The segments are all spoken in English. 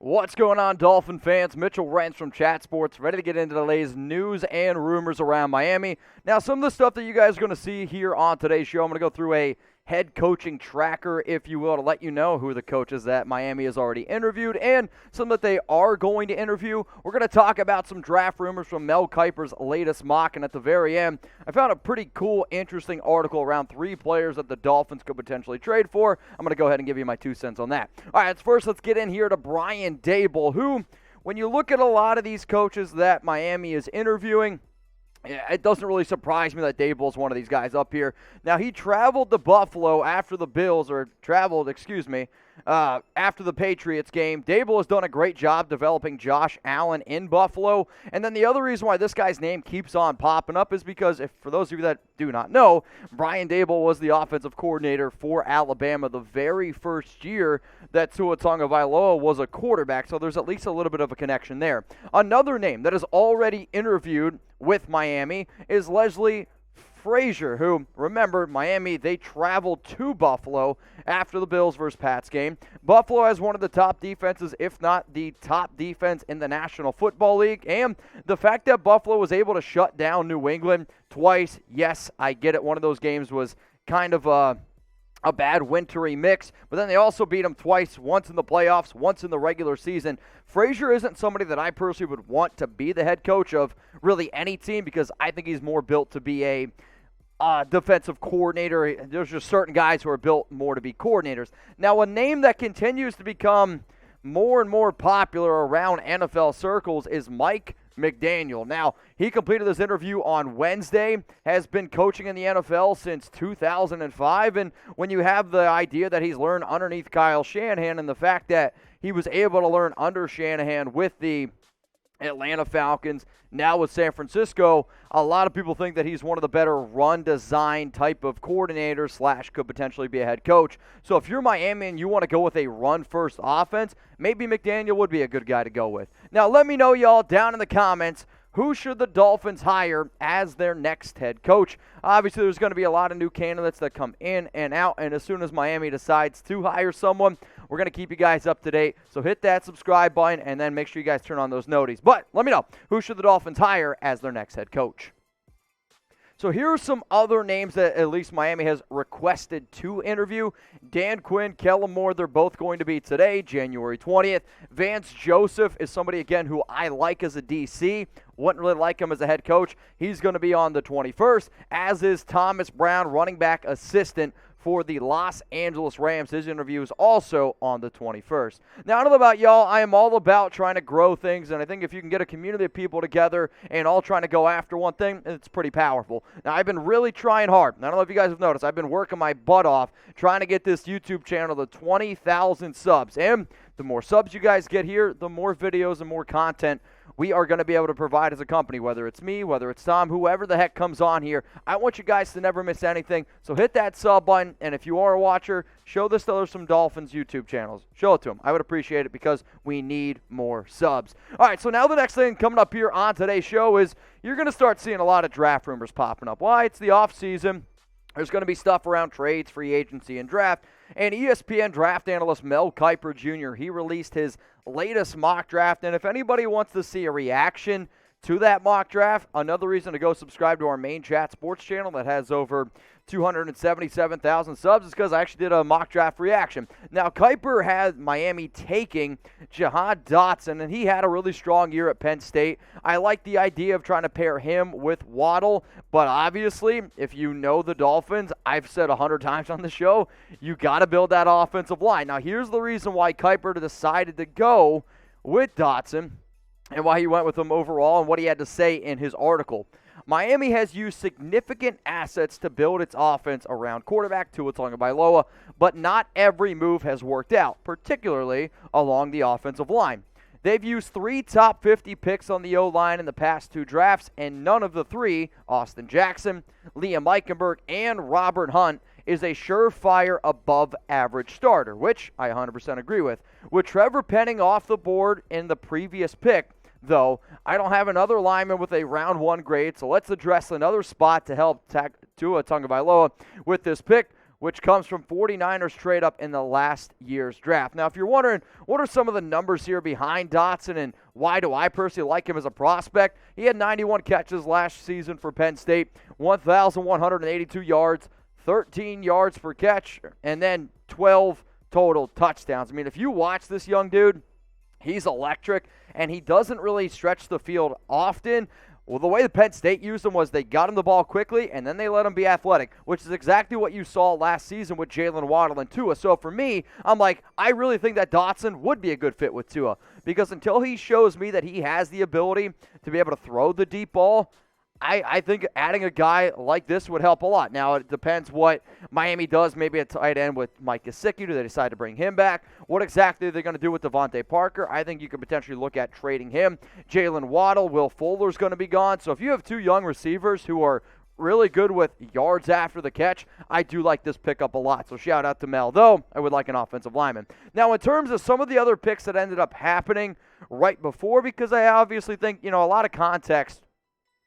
What's going on, Dolphin fans? Mitchell Rents from Chat Sports, ready to get into today's news and rumors around Miami. Now, some of the stuff that you guys are going to see here on today's show, I'm going to go through a head coaching tracker, if you will, to let you know who the coaches that Miami has already interviewed and some that they are going to interview. We're going to talk about some draft rumors from Mel Kiper's latest mock, and at the very end, I found a pretty cool, interesting article around 3 players that the Dolphins could potentially trade for. I'm going to go ahead and give you my 2 cents on that. All right, first let's get in here to Brian Daboll, who, when you look at a lot of these coaches that Miami is interviewing, it doesn't really surprise me that Daboll's one of these guys up here. Now, he traveled to Buffalo after the after the Patriots game. Daboll has done a great job developing Josh Allen in Buffalo. And then the other reason why this guy's name keeps on popping up is because, for those of you that do not know, Brian Daboll was the offensive coordinator for Alabama the very first year that Tua Tagovailoa was a quarterback, so there's at least a little bit of a connection there. Another name that is already interviewed with Miami is Leslie Frazier, who, remember, Miami, they traveled to Buffalo after the Bills versus Pats game. Buffalo has one of the top defenses, if not the top defense in the National Football League, and the fact that Buffalo was able to shut down New England twice, yes, I get it, one of those games was kind of a bad wintry mix, but then they also beat them twice, once in the playoffs, once in the regular season. Frazier isn't somebody that I personally would want to be the head coach of really any team because I think he's more built to be a defensive coordinator. There's just certain guys who are built more to be coordinators. Now, a name that continues to become more and more popular around NFL circles is Mike McDaniel. Now, he completed this interview on Wednesday, has been coaching in the NFL since 2005, and when you have the idea that he's learned underneath Kyle Shanahan and the fact that he was able to learn under Shanahan with the Atlanta Falcons, now with San Francisco, a lot of people think that he's one of the better run design type of coordinators / could potentially be a head coach. So if you're Miami and you want to go with a run-first offense, maybe McDaniel would be a good guy to go with. Now, let me know, y'all, down in the comments, who should the Dolphins hire as their next head coach? Obviously, there's going to be a lot of new candidates that come in and out, and as soon as Miami decides to hire someone, we're going to keep you guys up to date. So hit that subscribe button, and then make sure you guys turn on those noties. But let me know, who should the Dolphins hire as their next head coach? So here are some other names that at least Miami has requested to interview. Dan Quinn, Kellen Moore, they're both going to be today, January 20th. Vance Joseph is somebody, again, who I like as a DC. Wouldn't really like him as a head coach. He's going to be on the 21st, as is Thomas Brown, running back assistant for the Los Angeles Rams. His interview is also on the 21st. Now, I don't know about y'all. I am all about trying to grow things, and I think if you can get a community of people together and all trying to go after one thing, it's pretty powerful. Now, I've been really trying hard. I don't know if you guys have noticed. I've been working my butt off trying to get this YouTube channel to 20,000 subs. And the more subs you guys get here, the more videos and more content we are going to be able to provide as a company, whether it's me, whether it's Tom, whoever the heck comes on here. I want you guys to never miss anything, so hit that sub button, and if you are a watcher, show this to some Dolphins YouTube channels. Show it to them. I would appreciate it because we need more subs. All right, so now the next thing coming up here on today's show is you're going to start seeing a lot of draft rumors popping up. Why? It's the offseason. There's going to be stuff around trades, free agency, and draft. And ESPN draft analyst Mel Kiper Jr., he released his latest mock draft. And if anybody wants to see a reaction to that mock draft, another reason to go subscribe to our main Chat Sports channel that has over 277,000 subs is because I actually did a mock draft reaction. Now, Kiper had Miami taking Jahan Dotson, and he had a really strong year at Penn State. I like the idea of trying to pair him with Waddle, but obviously, if you know the Dolphins, I've said 100 times on the show, you got to build that offensive line. Now, here's the reason why Kiper decided to go with Dotson and why he went with him overall and what he had to say in his article. Miami has used significant assets to build its offense around quarterback Tua Tagovailoa, but not every move has worked out, particularly along the offensive line. They've used 3 top 50 picks on the O-line in the past 2 drafts, and none of the 3, Austin Jackson, Liam Eichenberg, and Robert Hunt, is a surefire above-average starter, which I 100% agree with. With Trevor Penning off the board in the previous pick, though, I don't have another lineman with a round 1 grade, so let's address another spot to help Tua Tagovailoa with this pick. which comes from 49ers trade up in the last year's draft. Now, if you're wondering, what are some of the numbers here behind Dotson and why do I personally like him as a prospect? He had 91 catches last season for Penn State, 1,182 yards, 13 yards per catch, and then 12 total touchdowns. I mean, if you watch this young dude, he's electric, and he doesn't really stretch the field often. Well, the way the Penn State used him was they got him the ball quickly, and then they let him be athletic, which is exactly what you saw last season with Jalen Waddle and Tua. So for me, I'm like, I really think that Dotson would be a good fit with Tua, because until he shows me that he has the ability to be able to throw the deep ball, I think adding a guy like this would help a lot. Now, it depends what Miami does. Maybe a tight end with Mike Gesicki. Do they decide to bring him back? What exactly are they going to do with Devontae Parker? I think you could potentially look at trading him. Jalen Waddle, Will Fuller's going to be gone. So if you have two young receivers who are really good with yards after the catch, I do like this pickup a lot. So shout out to Mel, though I would like an offensive lineman. Now, in terms of some of the other picks that ended up happening right before, because I obviously think, a lot of context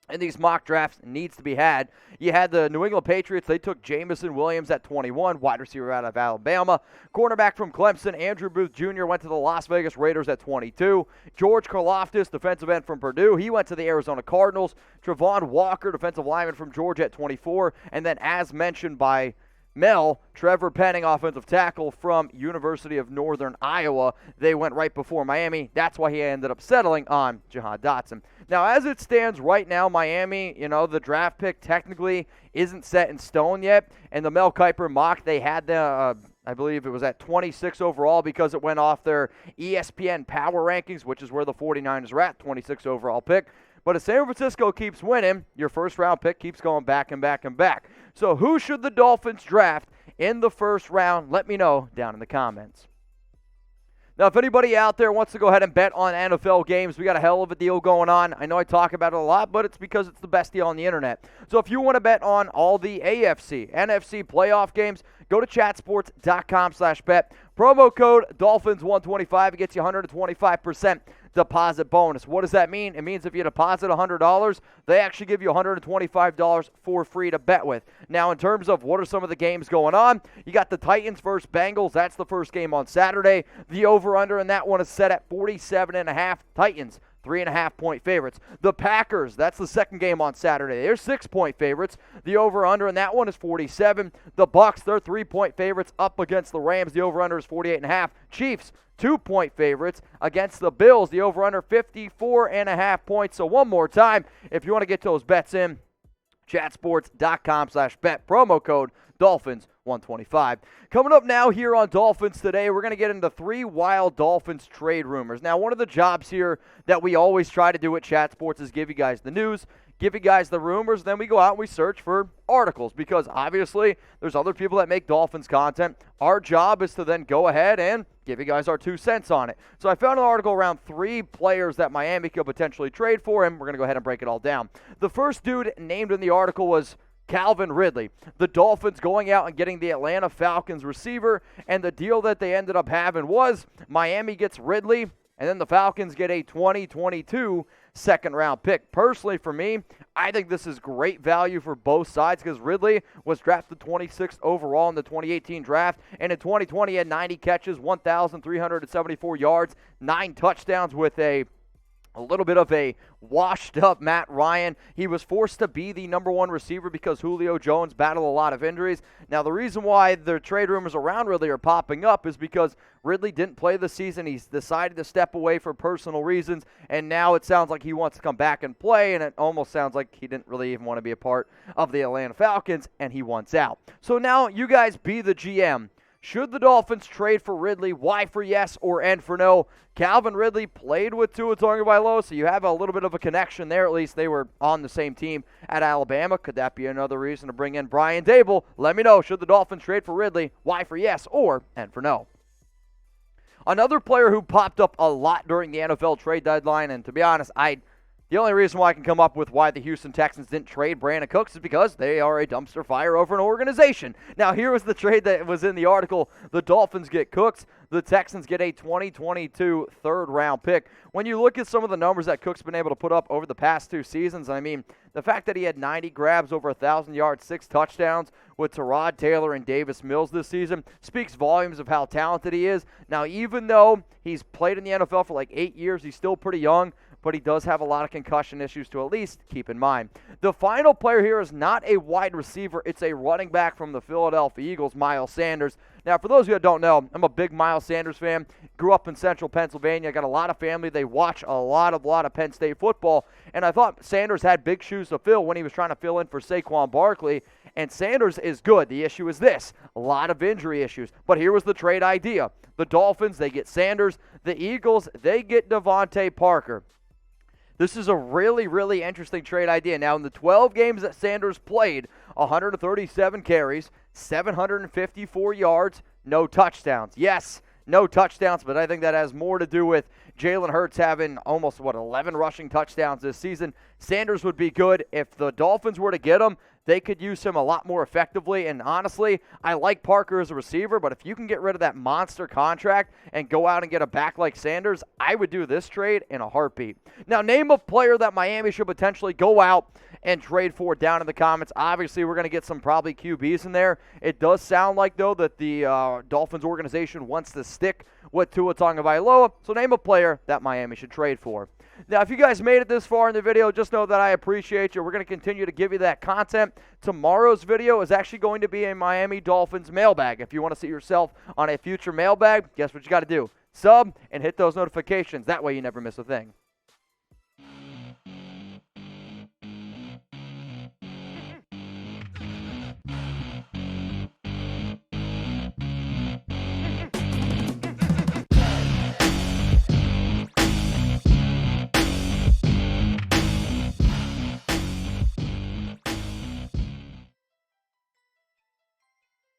and these mock drafts needs to be had. You had the New England Patriots. They took Jamison Williams at 21, wide receiver out of Alabama. Cornerback from Clemson, Andrew Booth Jr. went to the Las Vegas Raiders at 22. George Karlaftis, defensive end from Purdue. He went to the Arizona Cardinals. Travon Walker, defensive lineman from Georgia at 24. And then, as mentioned by Mel, Trevor Penning, offensive tackle from University of Northern Iowa. They went right before Miami. That's why he ended up settling on Jahan Dotson. Now, as it stands right now, Miami, the draft pick technically isn't set in stone yet. And the Mel Kiper mock, they had the, I believe it was at 26 overall because it went off their ESPN power rankings, which is where the 49ers are at, 26 overall pick. But if San Francisco keeps winning, your first-round pick keeps going back and back and back. So who should the Dolphins draft in the first round? Let me know down in the comments. Now, if anybody out there wants to go ahead and bet on NFL games, we got a hell of a deal going on. I know I talk about it a lot, but it's because it's the best deal on the internet. So if you want to bet on all the AFC, NFC playoff games, go to chatsports.com/bet. Promo code Dolphins125. It gets you 125% deposit bonus. What does that mean? It means if you deposit $100, they actually give you $125 for free to bet with. Now, in terms of what are some of the games going on, you got the Titans versus Bengals. That's the first game on Saturday. The over-under in that one is set at 47.5. Titans, 3.5-point favorites. The Packers, that's the second game on Saturday. They're 6-point favorites. The over-under in that one is 47. The Bucs, they're 3-point favorites up against the Rams. The over-under is 48.5. Chiefs, 2-point favorites against the Bills. The over-under 54.5 points. So one more time, if you want to get those bets in, chatsports.com/bet. Promo code Dolphins125. Coming up now here on Dolphins Today, we're going to get into 3 wild Dolphins trade rumors. Now, one of the jobs here that we always try to do at Chat Sports is give you guys the news, give you guys the rumors, then we go out and we search for articles because obviously there's other people that make Dolphins content. Our job is to then go ahead and give you guys our 2 cents on it. So I found an article around 3 players that Miami could potentially trade for, and we're going to go ahead and break it all down. The first dude named in the article was Calvin Ridley. The Dolphins going out and getting the Atlanta Falcons receiver, and the deal that they ended up having was Miami gets Ridley, and then the Falcons get a 2022 second-round pick. Personally, for me, I think this is great value for both sides because Ridley was drafted 26th overall in the 2018 draft, and in 2020 he had 90 catches, 1,374 yards, 9 touchdowns with a little bit of a washed-up Matt Ryan. He was forced to be the number 1 receiver because Julio Jones battled a lot of injuries. Now, the reason why the trade rumors around Ridley are popping up is because Ridley didn't play the season. He's decided to step away for personal reasons, and now it sounds like he wants to come back and play, and it almost sounds like he didn't really even want to be a part of the Atlanta Falcons, and he wants out. So now you guys be the GM. Should the Dolphins trade for Ridley? Y for yes or N for no? Calvin Ridley played with Tua Tagovailoa, so you have a little bit of a connection there. At least they were on the same team at Alabama. Could that be another reason to bring in Brian Daboll? Let me know. Should the Dolphins trade for Ridley? Y for yes or N for no? Another player who popped up a lot during the NFL trade deadline, and to be honest, I The only reason why I can come up with why the Houston Texans didn't trade Brandon Cooks is because they are a dumpster fire over an organization. Now, here was the trade that was in the article. The Dolphins get Cooks. The Texans get a 2022 third-round pick. When you look at some of the numbers that Cook's been able to put up over the past 2 seasons, I mean, the fact that he had 90 grabs, over 1,000 yards, 6 touchdowns with Tyrod Taylor and Davis Mills this season speaks volumes of how talented he is. Now, even though he's played in the NFL for like 8 years, he's still pretty young, but he does have a lot of concussion issues to at least keep in mind. The final player here is not a wide receiver. It's a running back from the Philadelphia Eagles, Miles Sanders. Now, for those of you that don't know, I'm a big Miles Sanders fan. Grew up in central Pennsylvania. I got a lot of family. They watch a lot of Penn State football. And I thought Sanders had big shoes to fill when he was trying to fill in for Saquon Barkley. And Sanders is good. The issue is this: a lot of injury issues. But here was the trade idea. The Dolphins, they get Sanders. The Eagles, they get Devontae Parker. This is a really, really interesting trade idea. Now, in the 12 games that Sanders played, 137 carries, 754 yards, no touchdowns. Yes, no touchdowns, but I think that has more to do with Jalen Hurts having almost, 11 rushing touchdowns this season. Sanders would be good. If the Dolphins were to get him, they could use him a lot more effectively. And honestly, I like Parker as a receiver, but if you can get rid of that monster contract and go out and get a back like Sanders, I would do this trade in a heartbeat. Now, name a player that Miami should potentially go out and trade for down in the comments. Obviously, we're going to get some probably QBs in there. It does sound like, though, that the Dolphins organization wants to stick with Tua Tagovailoa. So name a player that Miami should trade for. Now, if you guys made it this far in the video, just know that I appreciate you. We're going to continue to give you that content. Tomorrow's video is actually going to be a Miami Dolphins mailbag. If you want to see yourself on a future mailbag, guess what you got to do? Sub and hit those notifications. That way you never miss a thing.